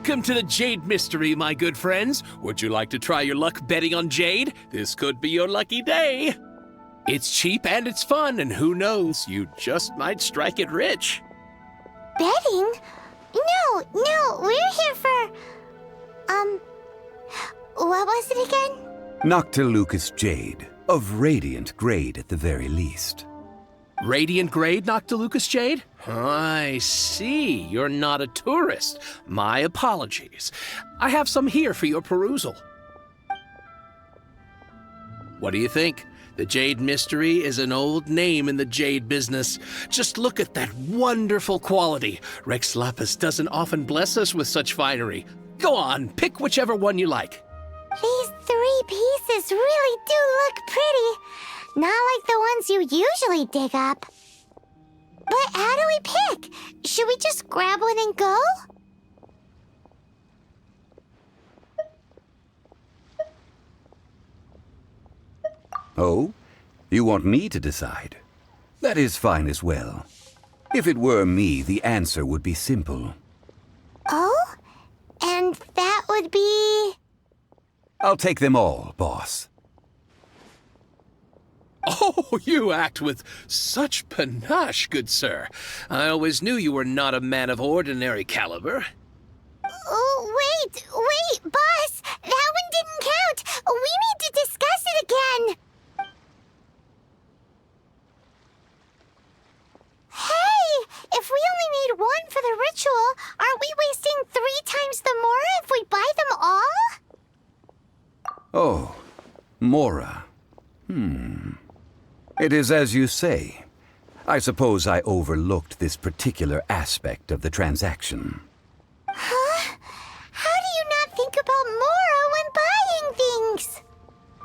Welcome to the Jade Mystery, my good friends. Would you like to try your luck betting on Jade? This could be your lucky day. It's cheap and it's fun, and who knows, you just might strike it rich. Betting? No, we're here for... what was it again? Noctilucous Jade, of radiant grade at the very least. Radiant grade, Noctilucous Jade? I see. You're not a tourist. My apologies. I have some here for your perusal. What do you think? The Jade Mystery is an old name in the jade business. Just look at that wonderful quality. Rex Lapis doesn't often bless us with such finery. Go on, pick whichever one you like. These 3 pieces really do look pretty. Not like the ones you usually dig up. But how do we pick? Should we just grab one and go? Oh? You want me to decide? That is fine as well. If it were me, the answer would be simple. Oh? And that would be... I'll take them all, boss. Oh, you act with such panache, good sir. I always knew you were not a man of ordinary caliber. Oh, wait, boss! That one didn't count! We need to discuss it again! Hey! If we only need one for the ritual, aren't we wasting 3 times the Mora if we buy them all? Oh, Mora. It is as you say. I suppose I overlooked this particular aspect of the transaction. Huh? How do you not think about Mora when buying things?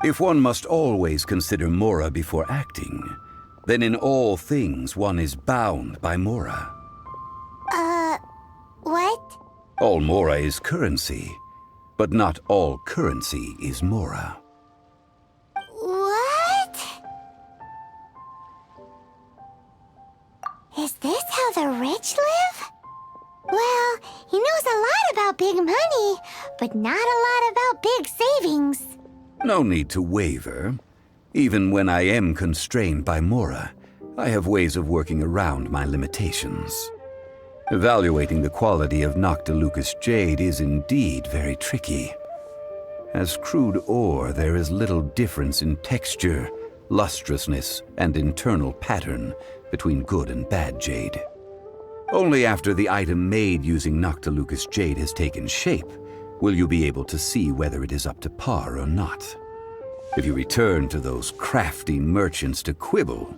If one must always consider Mora before acting, then in all things one is bound by Mora. What? All Mora is currency, but not all currency is Mora. What? Is this how the rich live? Well, he knows a lot about big money, but not a lot about big savings. No need to waver. Even when I am constrained by Mora, I have ways of working around my limitations. Evaluating the quality of Noctilucous Jade is indeed very tricky. As crude ore, there is little difference in texture, lustrousness, and internal pattern between good and bad jade. Only after the item made using Noctilucous Jade has taken shape will you be able to see whether it is up to par or not. If you return to those crafty merchants to quibble,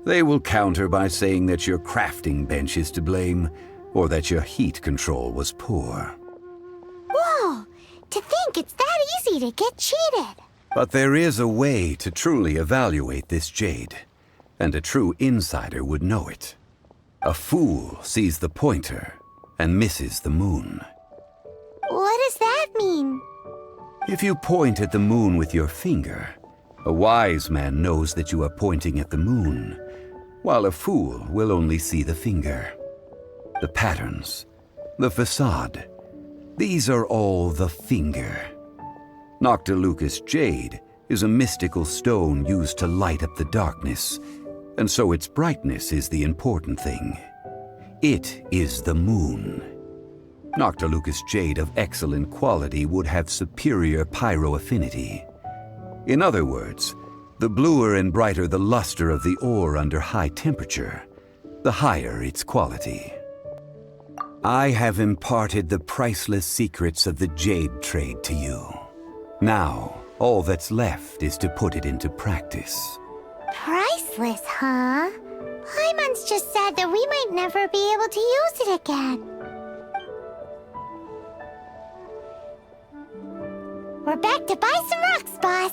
they will counter by saying that your crafting bench is to blame, or that your heat control was poor. Whoa! To think it's that easy to get cheated. But there is a way to truly evaluate this jade, and a true insider would know it. A fool sees the pointer and misses the moon. What does that mean? If you point at the moon with your finger, a wise man knows that you are pointing at the moon, while a fool will only see the finger. The patterns, the facade, these are all the finger. Noctilucous Jade is a mystical stone used to light up the darkness, and so its brightness is the important thing. It is the moon. Noctilucous Jade of excellent quality would have superior pyroaffinity. In other words, the bluer and brighter the luster of the ore under high temperature, the higher its quality. I have imparted the priceless secrets of the jade trade to you. Now, all that's left is to put it into practice. Priceless, huh? Paimon's just said that we might never be able to use it again. We're back to buy some rocks, boss.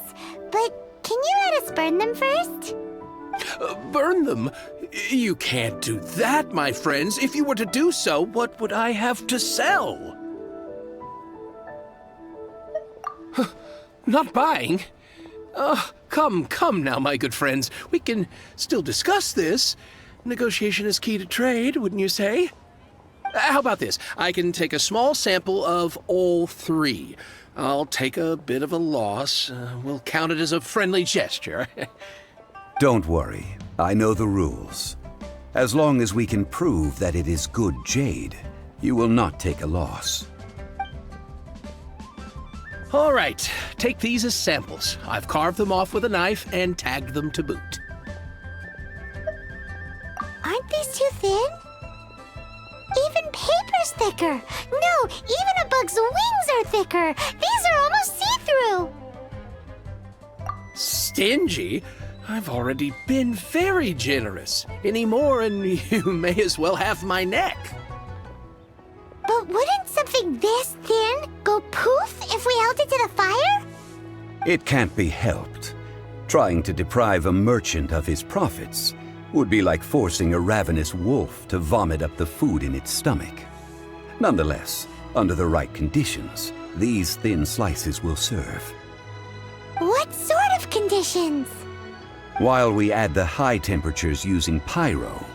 But can you let us burn them first? Burn them? You can't do that, my friends. If you were to do so, what would I have to sell? Not buying? Come now, my good friends. We can still discuss this. Negotiation is key to trade, wouldn't you say? How about this? I can take a small sample of all three. I'll take a bit of a loss. We'll count it as a friendly gesture. Don't worry. I know the rules. As long as we can prove that it is good jade, you will not take a loss. All right, take these as samples. I've carved them off with a knife and tagged them to boot. Aren't these too thin? Even paper's thicker. No, even a bug's wings are thicker. These are almost see-through. Stingy? I've already been very generous. Any more and you may as well have my neck. But wouldn't something this thin go poof if we held it to the fire? It can't be helped. Trying to deprive a merchant of his profits would be like forcing a ravenous wolf to vomit up the food in its stomach. Nonetheless, under the right conditions, these thin slices will serve. What sort of conditions? While we add the high temperatures using pyro,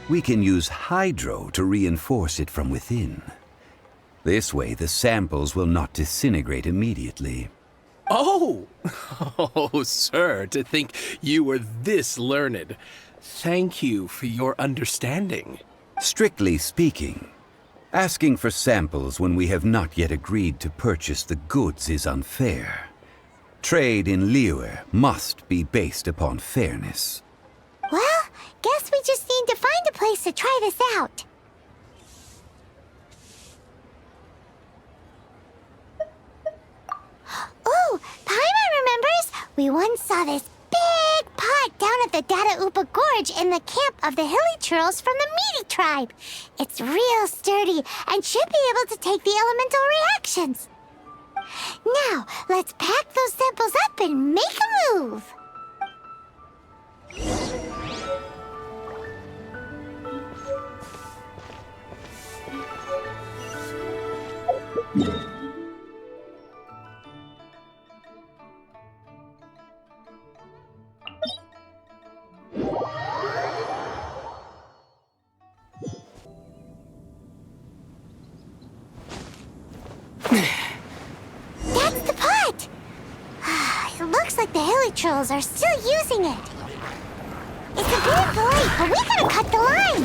we can use hydro to reinforce it from within. This way, the samples will not disintegrate immediately. Oh! Oh, sir, to think you were this learned. Thank you for your understanding. Strictly speaking, asking for samples when we have not yet agreed to purchase the goods is unfair. Trade in Liyue must be based upon fairness. Well, guess we just need to find a place to try this out. Ooh, Paimon remembers we once saw this big pot down at the Dadaupa Gorge in the camp of the hilly churls from the Meaty tribe. It's real sturdy and should be able to take the elemental reactions. Now, let's pack those samples up and make a move. That's the pot! It looks like the hilly trolls are still using it. It's a bit late, but we gotta cut the line.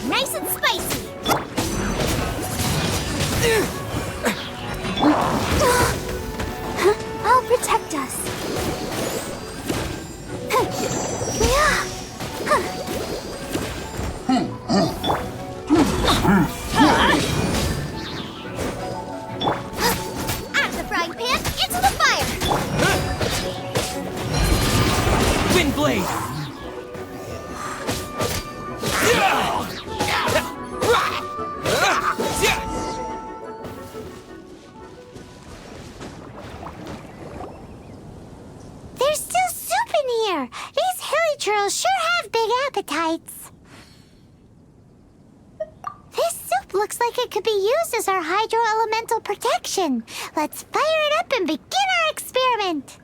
Nice and spicy. I'll protect us. Out of the frying pan, into the fire. Wind blade. There's still soup in here. These hilly churls sure have big appetites. This soup looks like it could be used as our hydro-elemental protection. Let's fire it up and begin our experiment.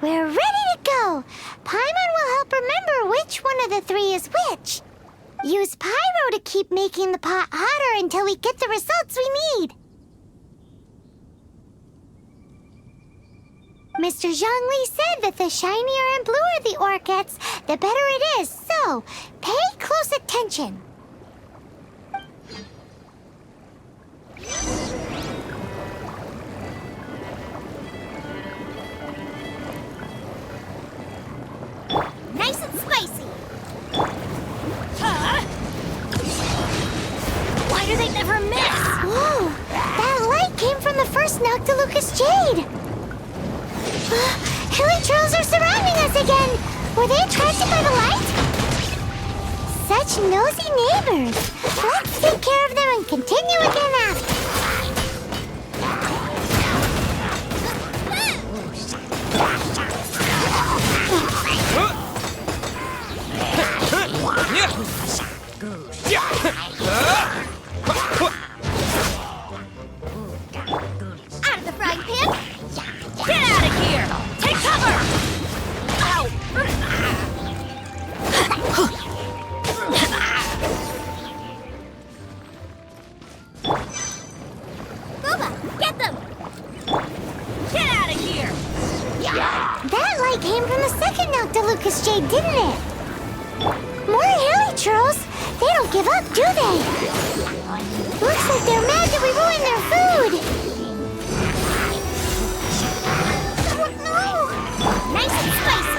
We're ready to go. Paimon will help remember which one of the three is which. Use pyro to keep making the pot hotter until we get the results we need. Mr. Zhongli said that the shinier and bluer the ore gets, the better it is. So, pay close attention. Nice and spicy. Why do they never miss? Whoa, that light came from the first Noctilucous Jade. Hilly trolls are surrounding us again. Were they attracted by the light? Such nosy neighbors. Let's take care of them and continue again after. lava! Get them! Get out of here! That light came from the second Noctilucous Jade, didn't it? More helichurls? They don't give up, do they? Looks like they're mad that we ruined their food. Oh, no! Nice and spicy!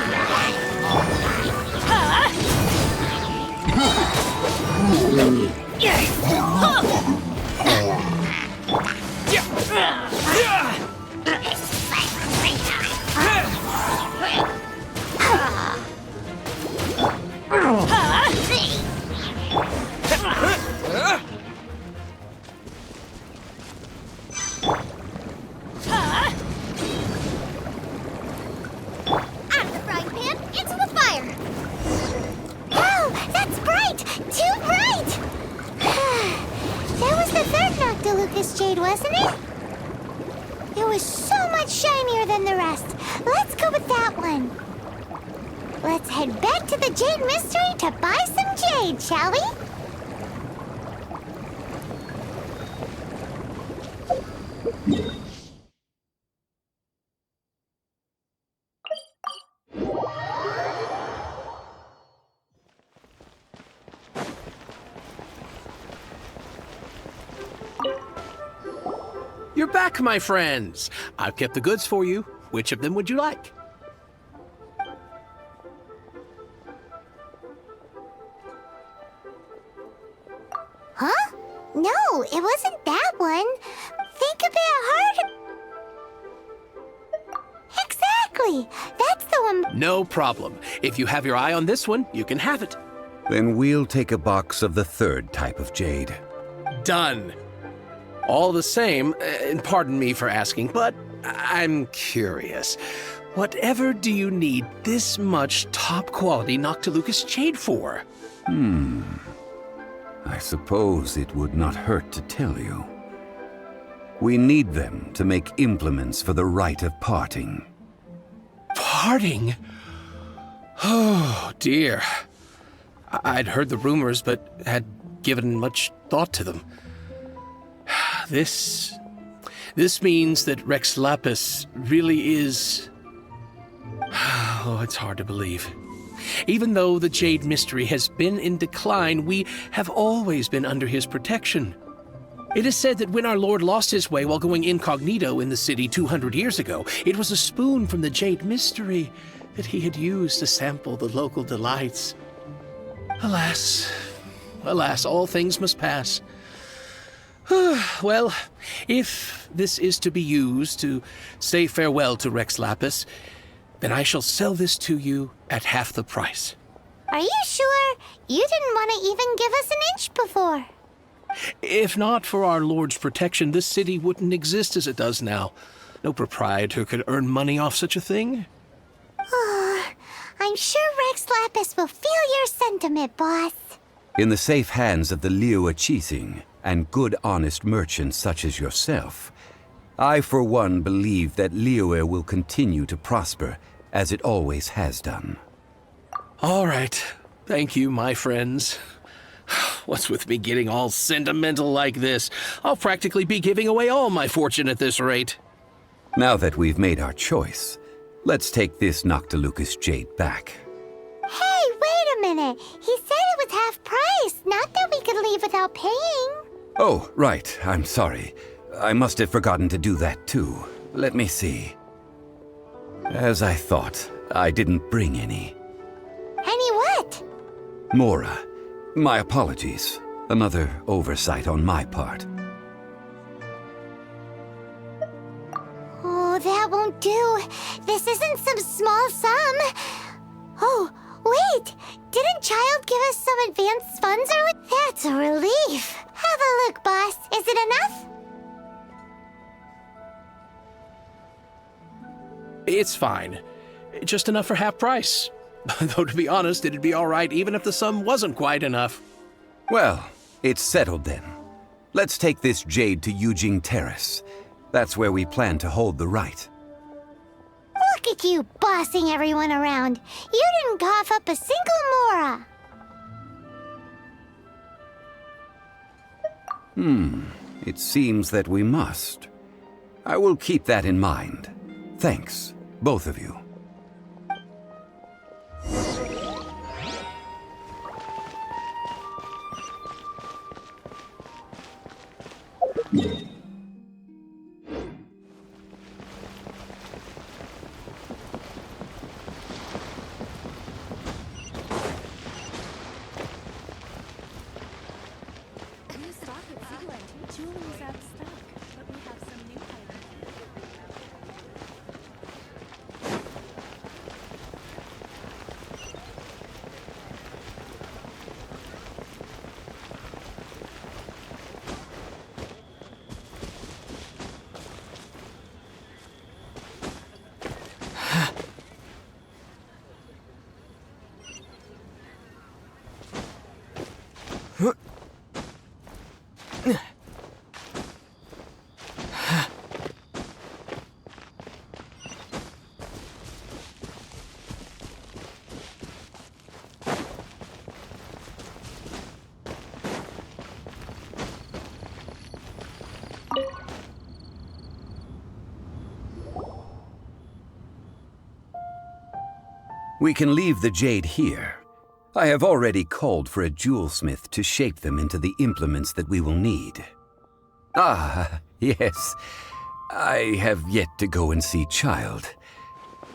Out of the frying pan, into the fire. Oh, that's bright! Too bright! That was the third Noctilucous Jade, wasn't it? It was so much shinier than the rest. Let's go with that one. Let's head back to the Jade Mystery to buy some jade, shall we? You're back, my friends. I've kept the goods for you. Which of them would you like? Huh? No, it wasn't that one. Think a bit harder. Exactly! That's the one. No problem. If you have your eye on this one, you can have it. Then we'll take a box of the third type of jade. Done. All the same, and pardon me for asking, but I'm curious. Whatever do you need this much top-quality Noctilucous jade for? I suppose it would not hurt to tell you. We need them to make implements for the rite of parting. Parting? Oh, dear. I'd heard the rumors, but had given much thought to them. This means that Rex Lapis really is... Oh, it's hard to believe. Even though the Jade Mystery has been in decline, we have always been under his protection. It is said that when our Lord lost his way while going incognito in the city 200 years ago, it was a spoon from the Jade Mystery that he had used to sample the local delights. Alas, alas, all things must pass. Well, if this is to be used to say farewell to Rex Lapis, then I shall sell this to you at half the price. Are you sure? You didn't want to even give us an inch before. If not for our Lord's protection, this city wouldn't exist as it does now. No proprietor could earn money off such a thing. Oh, I'm sure Rex Lapis will feel your sentiment, boss. In the safe hands of the Liu Achising and good honest merchants such as yourself, I for one believe that Liyue will continue to prosper as it always has done. All right. Thank you, my friends. What's with me getting all sentimental like this? I'll practically be giving away all my fortune at this rate. Now that we've made our choice, let's take this Noctilucous jade back. Hey, wait a minute. He said it was half price, not that we could leave without paying. Oh, right. I'm sorry. I must have forgotten to do that too. Let me see. As I thought, I didn't bring any. Any what? Mora, my apologies. Another oversight on my part. Oh, that won't do. This isn't some small sum. Oh, wait. Didn't Child give us some advanced funds or what? That's a relief. Have a look, boss. Is it enough? It's fine. Just enough for half price. Though, to be honest, it'd be all right even if the sum wasn't quite enough. Well, it's settled then. Let's take this jade to Yujing Terrace. That's where we plan to hold the rite. Look at you bossing everyone around. You didn't cough up a single Mora. It seems that we must. I will keep that in mind. Thanks, both of you. We can leave the jade here. I have already called for a jewelsmith to shape them into the implements that we will need. Ah, yes. I have yet to go and see Child.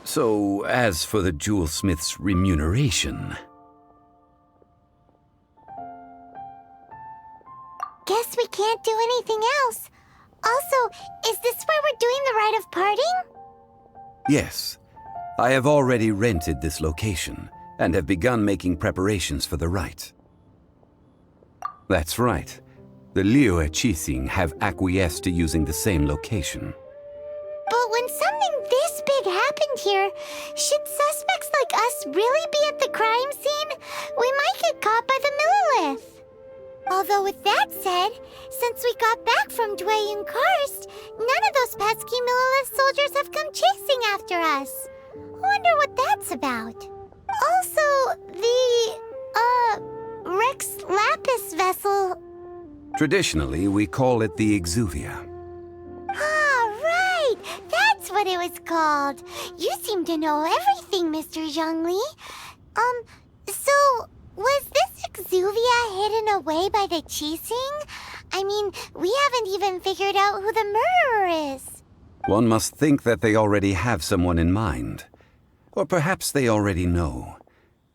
So, as for the jewelsmith's remuneration... Guess we can't do anything else. Also, is this where we're doing the rite of parting? Yes. I have already rented this location, and have begun making preparations for the rite. That's right. The Liu Qixing have acquiesced to using the same location. But when something this big happened here, should suspects like us really be at the crime scene? We might get caught by the Millilith. Although with that said, since we got back from Dwayne Karst, none of those pesky Millilith soldiers have come chasing after us. Wonder what that's about. Also, the, Rex Lapis vessel... Traditionally, we call it the Exuvia. Ah, right! That's what it was called. You seem to know everything, Mr. Zhongli. So, was this Exuvia hidden away by the Qixing? I mean, we haven't even figured out who the murderer is. One must think that they already have someone in mind. Or perhaps they already know.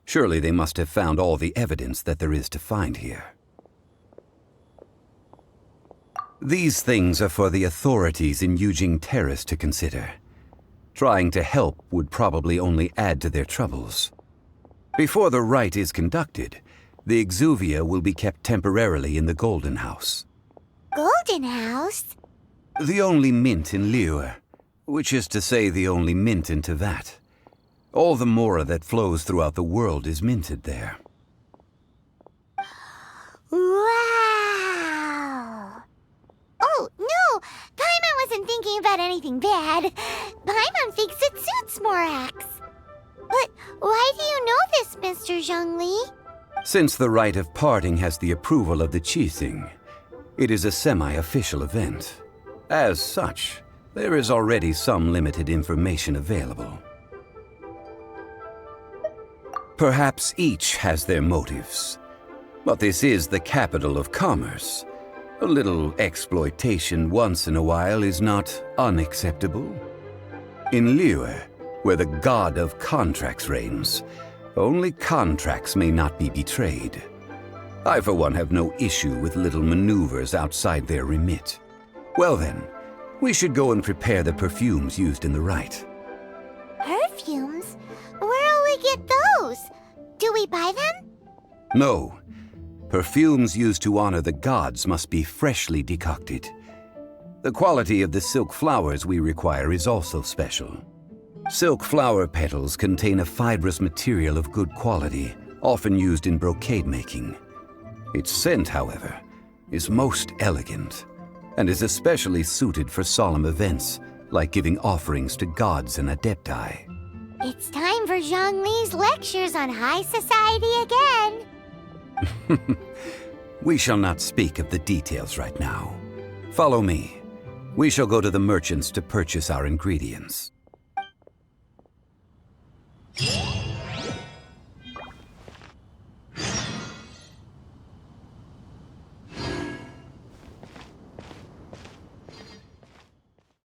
Surely they must have found all the evidence that there is to find here. These things are for the authorities in Yujing Terrace to consider. Trying to help would probably only add to their troubles. Before the rite is conducted, the Exuvia will be kept temporarily in the Golden House. Golden House? The only mint in Liyue, which is to say the only mint in Teyvat. All the mora that flows throughout the world is minted there. Wow! Oh, no! Paimon wasn't thinking about anything bad. Paimon thinks it suits Morax. But why do you know this, Mr. Zhongli? Since the rite of parting has the approval of the Qixing, it is a semi-official event. As such, there is already some limited information available. Perhaps each has their motives, but this is the capital of commerce. A little exploitation once in a while is not unacceptable. In Liyue, where the god of contracts reigns, only contracts may not be betrayed. I, for one, have no issue with little maneuvers outside their remit. Well then, we should go and prepare the perfumes used in the rite. Perfumes? Where'll we get those? Do we buy them? No. Perfumes used to honor the gods must be freshly decocted. The quality of the silk flowers we require is also special. Silk flower petals contain a fibrous material of good quality, often used in brocade making. Its scent, however, is most elegant, and is especially suited for solemn events, like giving offerings to gods and adepti. It's time for Zhongli's lectures on high society again. We shall not speak of the details right now. Follow me. We shall go to the merchants to purchase our ingredients.